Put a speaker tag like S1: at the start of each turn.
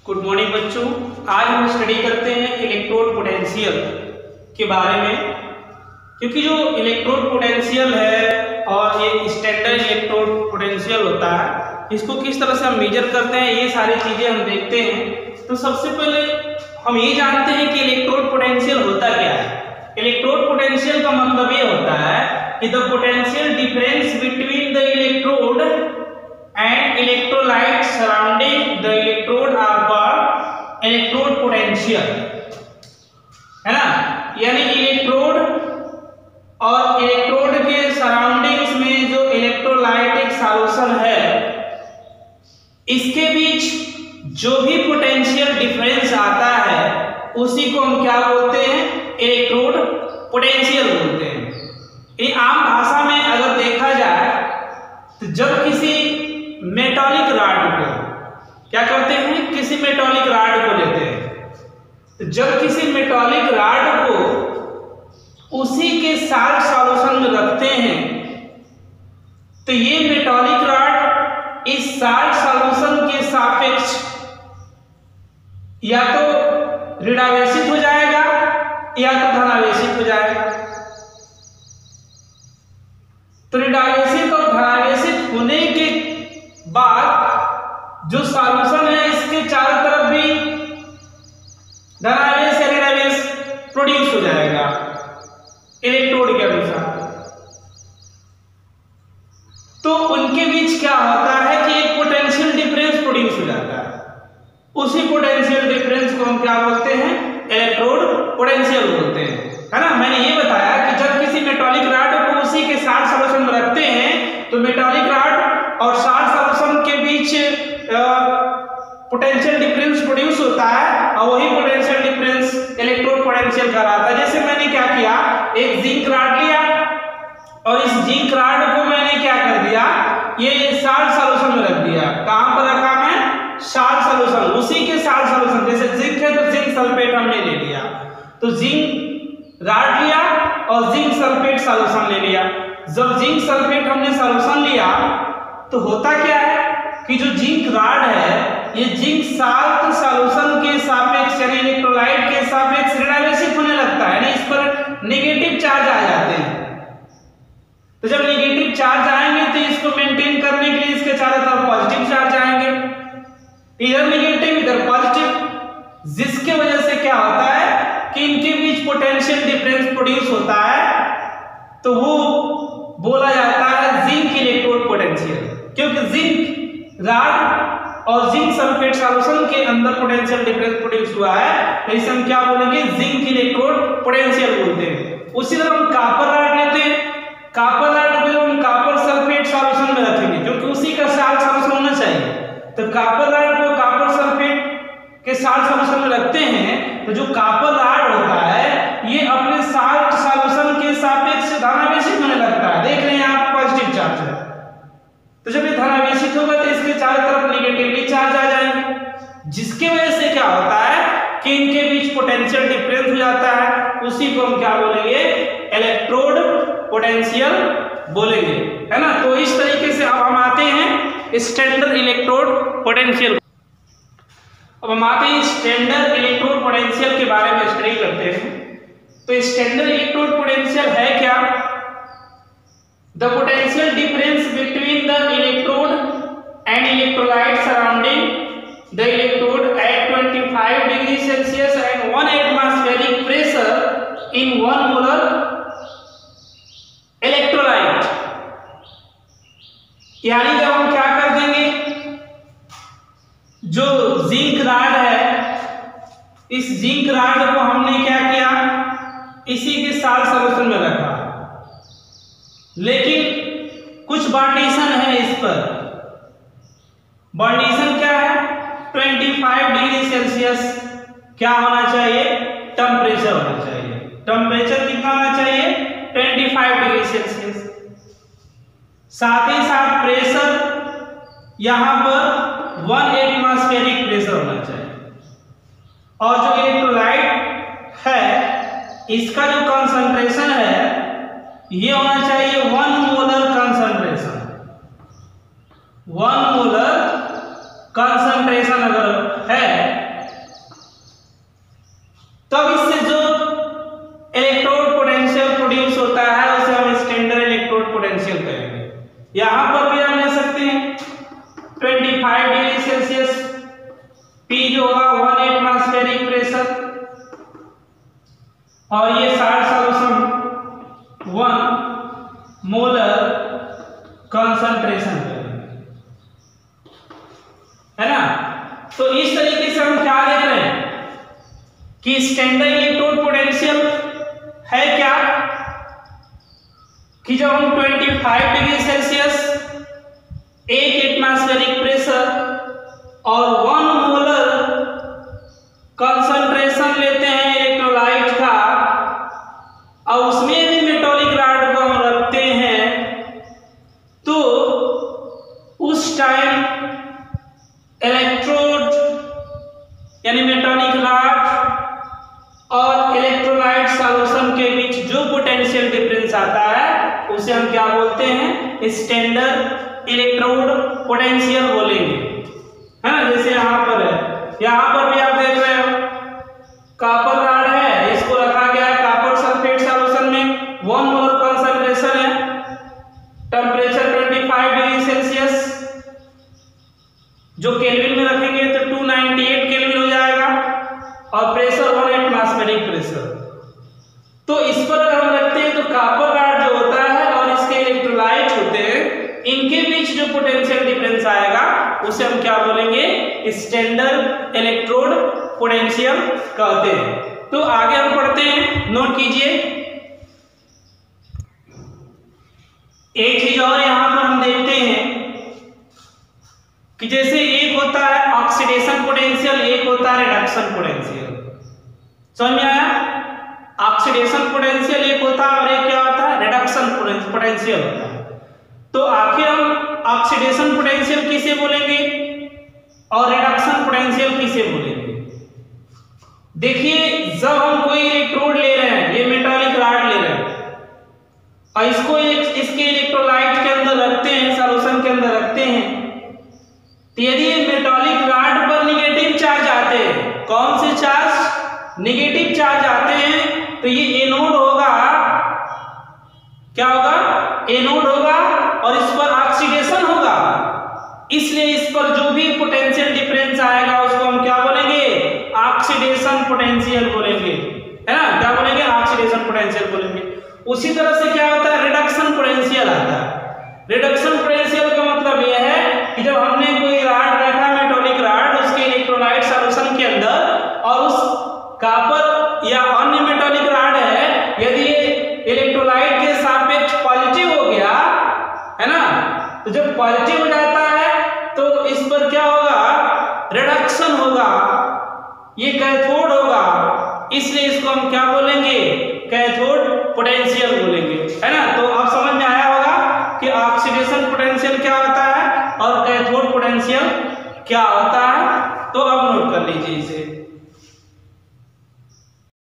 S1: Good morning बच्चों। आज हम स्टडी करते हैं इलेक्ट्रोड पोटेंशियल के बारे में, क्योंकि जो इलेक्ट्रोड पोटेंशियल है और ये स्टैंडर्ड इलेक्ट्रोड पोटेंशियल होता है, इसको किस तरह से हम मेजर करते हैं, ये सारी चीजें हम देखते हैं। तो सबसे पहले हम ये जानते हैं कि इलेक्ट्रोड पोटेंशियल होता क्या है। इलेक्ट्रोड पोटेंशियल का मतलब ये होता है कि the potential difference between the electrode and electrolyte surrounding the electrode are called electrode potential, है ना। यानी इलेक्ट्रोड और इलेक्ट्रोड के सराउंडिंग्स में जो इलेक्ट्रोलाइटिक सॉल्यूशन है, इसके बीच जो भी पोटेंशियल डिफरेंस आता है उसी को हम क्या बोलते हैं, इलेक्ट्रोड पोटेंशियल बोलते हैं। ये आम भाषा में अगर देखा जाए तो जब किसी मेटालिक रॉड को क्या करते हैं, किसी मेटालिक रॉड को लेते हैं, तो जब किसी मेटालिक रॉड को उसी के साल्ट सॉल्यूशन में रखते हैं तो ये मेटालिक रॉड इस साल्ट सॉल्यूशन के सापेक्ष या तो ऋणावेशित हो जाएगा या तो धनावेशित हो जाएगा। तो ऋणावेशित और धनावेशित होने के बाद जो सॉल्यूशन है इसके चारों तरफ भी धनावेश या ऋणावेश प्रोड्यूस हो जाएगा इलेक्ट्रोड के अनुसार। तो उनके बीच क्या होता है कि एक पोटेंशियल डिफरेंस प्रोड्यूस हो जाता है। उसी पोटेंशियल डिफरेंस को हम क्या बोलते हैं, इलेक्ट्रोड पोटेंशियल बोलते हैं, है ना। मैंने ये बताया कि जब किसी मेटालिक रॉड को उसी के साथ सॉल्यूशन में रखते हैं तो मेटालिक रॉड और साल्ट सॉल्यूशन के बीच पोटेंशियल डिफरेंस प्रोड्यूस होता है और वही पोटेंशियल डिफरेंस इलेक्ट्रोड पोटेंशियल कहलाता है। जैसे मैंने क्या किया, एक जिंक रॉड लिया और इस जिंक रॉड को मैंने क्या कर दिया, ये साल्ट सॉल्यूशन में रख दिया। कहां पर रखा मैं, साल्ट सॉल्यूशन, उसी के साल्ट सॉल्यूशन। जैसे जिंक है तो जिंक सल्फेट हमने ले लिया, तो जिंक रॉड लिया और जिंक सल्फेट सॉल्यूशन ले लिया। जब जिंक सल्फेट हमने सॉल्यूशन लिया तो होता क्या है कि जो जिंक रॉड है ये जिंक साल्ट सॉल्यूशन के सापेक्ष यानी इलेक्ट्रोलाइट के सापेक्ष ऋणावेशित होने लगता है, यानी इस पर नेगेटिव चार्ज आ जाते हैं। तो जब नेगेटिव चार्ज आएंगे तो इसको मेंटेन करने के लिए इसके चारों तरफ पॉजिटिव चार्ज आएंगे, इधर नेगेटिव इधर पॉजिटिव, जिसके वजह से क्या होता है कि इनके बीच पोटेंशियल डिफरेंस प्रोड्यूस होता है। तो वो बोला जाता है जिंक इलेक्ट्रोड पोटेंशियल, क्योंकि जिंक रॉड और जिंक सल्फेट सॉल्यूशन के अंदर पोटेंशियल डिफरेंस प्रोड्यूस हुआ है, तो इसे हम क्या बोलेंगे, जिंक इलेक्ट्रोड पोटेंशियल बोलते हैं। उसी तरह हम कॉपर रॉड लेते हैं, कॉपर रॉड को हम कॉपर सल्फेट सॉल्यूशन में रखेंगे क्योंकि उसी का साल्ट सॉल्यूशन होना चाहिए। तो कॉपर रॉड को कॉपर सल्फेट के साल्ट सॉल्यूशन में रखते हैं तो जो कॉपर रॉड होता है ये अपने साल्ट सॉल्यूशन के सापेक्ष धनावेशित होने लगता है। देख रहे हैं आप, पॉजिटिव चार्ज है, तो जब ये धनावेशित होगा तो इसके चारों तरफ नेगेटिवली चार्ज आ जाएंगे, जिसके वजह से क्या होता है कि इनके बीच पोटेंशियल डिफरेंस हो जाता है। उसी को हम क्या बोलेंगे, इलेक्ट्रोड पोटेंशियल बोलेंगे, है ना। तो इस तरीके से अब हम आते हैं स्टैंडर्ड इलेक्ट्रोड पोटेंशियल। अब हम आते हैं स्टैंडर्ड इलेक्ट्रोड पोटेंशियल के बारे में स्टडी करते हैं। तो स्टैंडर्ड इलेक्ट्रोड पोटेंशियल है क्या, the potential difference between the electrode and electrolyte surrounding the electrode at 25 degrees Celsius and 1 atmospheric pressure in 1 molar electrolyte। यानी जब हम क्या कर देंगे, जो जिंक रॉड है, इस जिंक रॉड को हमने क्या किया, इसी के साल्ट सॉल्यूशन में रखा, लेकिन कुछ बाउंडेशन है इस पर। बाउंडेशन क्या है, 25 डिग्री सेल्सियस क्या होना चाहिए, टेम्परेचर होना चाहिए। टेम्परेचर कितना होना चाहिए, 25 डिग्री सेल्सियस। साथ ही साथ प्रेशर यहां पर 1 एटमॉस्फेरिक प्रेशर होना चाहिए। और जो इलेक्ट्रोलाइट है इसका जो कंसंट्रेशन है ये होना चाहिए 1 मोलर कंसंट्रेशन, 1 मोलर कंसंट्रेशन अगर है, तब इससे जो इलेक्ट्रोड पोटेंशियल प्रोड्यूस होता है उसे हम स्टैंडर्ड इलेक्ट्रोड पोटेंशियल कहेंगे। यहां पर भी हम ले सकते हैं 25 डिग्री सेल्सियस, P जो होगा 1 एटमॉस्फेरिक प्रेशर, और ये साल्ट सॉल्यूशन 1 मोलर कंसंट्रेशन है ना। तो इस तरीके से हम क्या देख रहे हैं कि स्टैंडर्ड इलेक्ट्रोड पोटेंशियल है क्या, कि जब हम 25 डिग्री सेल्सियस, 1 एटमॉस्फेरिक प्रेशर और 1 मोलर कंसंट्रेशन लेते हैं इलेक्ट्रोलाइट का, और उसमें भी मेटालिक रॉड को हम रखते हैं, तो उस टाइम इलेक्ट्रोड यानी मेटालिक रॉड और इलेक्ट्रोलाइट सॉल्यूशन के बीच जो पोटेंशियल डिफरेंस आता है उसे हम क्या बोलते हैं, स्टैंडर्ड इलेक्ट्रोड पोटेंशियल बोलेंगे, है ना। जैसे यहां पर है, यहां पर भी आप देख रहे हो कॉपर रॉड है, इसको रखा गया है कॉपर सल्फेट सॉल्यूशन में, 1 मोलर कंसंट्रेशन है, टेंपरेचर 25 डिग्री सेल्सियस, जो केल्विन में रखेंगे तो 298 केल्विन हो जाएगा, और प्रेशर 1 एटमॉस्फेरिक प्रेशर। तो इस पर अगर हम रखते हैं तो कॉपर रॉड जो होता है और इसके इलेक्ट्रोलाइट होते हैं, इनके बीच जो पोटेंशियल डिफरेंस आएगा उसे हम क्या बोलेंगे, स्टैंडर्ड इलेक्ट्रोड पोटेंशियल कहते हैं। तो आगे हम पढ़ते हैं, नोट कीजिए। एक चीज और यहां पर हम देखते हैं कि जैसे एक होता है ऑक्सीडेशन पोटेंशियल, एक होता है रिडक्शन पोटेंशियल, समझ में आया। ऑक्सीडेशन पोटेंशियल एक होता है और एक क्या होता है, रिडक्शन पोटेंशियल होता है। तो आखिर हम ऑक्सीडेशन पोटेंशियल किसे बोलेंगे और रिडक्शन पोटेंशियल किसे बोलेंगे। देखिए, जब हम कोई इलेक्ट्रोड ले रहे हैं, ये मेटालिक रॉड ले रहे हैं और इसको इसके इलेक्ट्रोलाइट के अंदर रखते हैं, सॉल्यूशन के अंदर रखते हैं, तो यदि ये मेटालिक रॉड पर निगेटिव चार्ज आते हैं, कौन से चार्ज, निगेटिव चार्ज आते हैं, तो ये एनोड होगा, क्या होगा, एनोड होगा, और इस पर ऑक्सीडेशन होगा, इसलिए इस पर जो भी पोटेंशियल डिफरेंस आएगा उसको हम क्या बोलेंगे, ऑक्सीडेशन पोटेंशियल बोलेंगे, है ना। क्या बोलेंगे, ऑक्सीडेशन पोटेंशियल बोलेंगे। उसी तरह से क्या होता है, रिडक्शन पोटेंशियल आता है। रिडक्शन पोटेंशियल का मतलब यह है कि जब हमने कोई रॉड रखा, मेटालिक रॉड, उसके इलेक्ट्रोलाइट सॉल्यूशन के अंदर, और उस कॉपर या अन्य मेटालिक रॉड है, यदि ये इलेक्ट्रोलाइट के सापेक्ष पॉजिटिव हो गया, है ना, तो जब पॉजिटिव हो जाता है तो इस पर क्या होगा, रिडक्शन होगा, ये कैथोड होगा, इसलिए इसको हम क्या बोलेंगे, कैथोड पोटेंशियल बोलेंगे, है ना। तो अब समझ में आया होगा कि ऑक्सीडेशन पोटेंशियल क्या होता है और कैथोड पोटेंशियल क्या होता है। तो अब नोट कर लीजिए इसे।